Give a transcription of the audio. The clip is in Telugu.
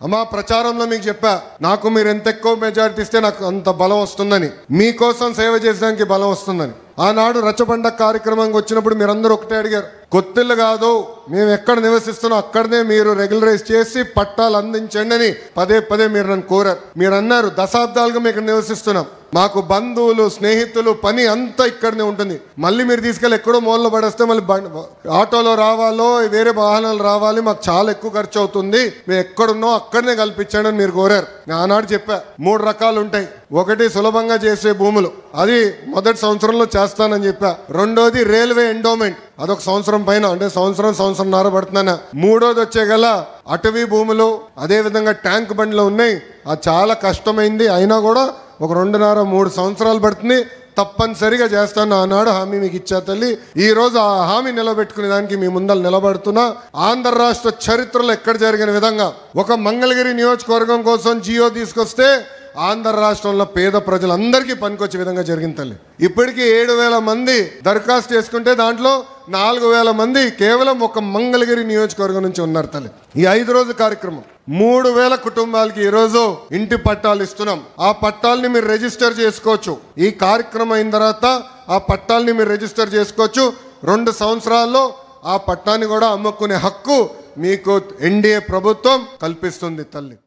అమ్మా ప్రచారంలో మీకు చెప్పా, నాకు మీరు ఎంత ఎక్కువ మెజారిటీ ఇస్తే నాకు అంత బలం వస్తుందని, మీకోసం సేవ చేసడానికి బలం వస్తుందని. ఆనాడు రచ్చబండ కార్యక్రమంకి వచ్చినప్పుడు మీరందరూ ఒకటే అడిగారు, కొత్తిల్లు కాదు, మేము ఎక్కడ నివసిస్తున్నాం అక్కడనే మీరు రెగ్యులరైజ్ చేసి పట్టాలు అందించండి అని పదే పదే మీరు నన్ను కోరారు. మీరు అన్నారు దశాబ్దాలుగా మేము ఇక్కడ నివసిస్తున్నాం, మాకు బంధువులు స్నేహితులు పని అంతా ఇక్కడనే ఉంటుంది, మళ్ళీ మీరు తీసుకెళ్ళి ఎక్కడో మూలలో పడేస్తే మళ్ళీ ఆటోలో రావాలో వేరే వాహనాలు రావాలి, మాకు చాలా ఎక్కువ ఖర్చు అవుతుంది, మేము ఎక్కడున్నాం అక్కడనే కల్పించండి అని మీరు కోరారు. నేను ఆనాడు చెప్పా 3 రకాలు ఉంటాయి. ఒకటి సులభంగా చేసే భూములు, అది మొదటి సంవత్సరంలో చేస్తానని చెప్పా. రెండోది రైల్వే ఎండోమెంట్, అదొక సంవత్సరం పైన, అంటే సంవత్సరంన్నర పడుతున్నాను. మూడోది వచ్చే గల అటవీ భూములు, అదే విధంగా ట్యాంక్ బండ్లు ఉన్నాయి, అది చాలా కష్టమైంది, అయినా కూడా ఒక 2.5-3 సంవత్సరాలు పడుతుంది, తప్పనిసరిగా చేస్తాను ఆనాడు హామీ మీకు ఇచ్చా తల్లి. ఈ రోజు ఆ హామీ నిలబెట్టుకునే దానికి మీ ముందర నిలబడుతున్నా. ఆంధ్ర రాష్ట్ర చరిత్రలో ఎక్కడ జరిగిన విధంగా ఒక మంగళగిరి నియోజకవర్గం కోసం జియో తీసుకొస్తే ఆంధ్ర రాష్ట్రంలో పేద ప్రజలందరికీ పనికొచ్చే విధంగా జరిగింది తల్లి. ఇప్పటికీ 7,000 మంది దరఖాస్తు చేసుకుంటే దాంట్లో 4,000 మంది కేవలం ఒక మంగళగిరి నియోజకవర్గం నుంచి ఉన్నారు తల్లి. ఈ 5 రోజు కార్యక్రమం 3,000 కుటుంబాలకి ఈరోజు ఇంటి పట్టాలు ఇస్తున్నాం. ఆ పట్టాలని మీరు రిజిస్టర్ చేసుకోవచ్చు. ఈ కార్యక్రమం అయిన తర్వాత ఆ పట్టాలని మీరు రిజిస్టర్ చేసుకోవచ్చు. 2 సంవత్సరాల్లో ఆ పట్టాన్ని కూడా అమ్ముకునే హక్కు మీకు ఎన్డీఏ ప్రభుత్వం కల్పిస్తుంది తల్లి.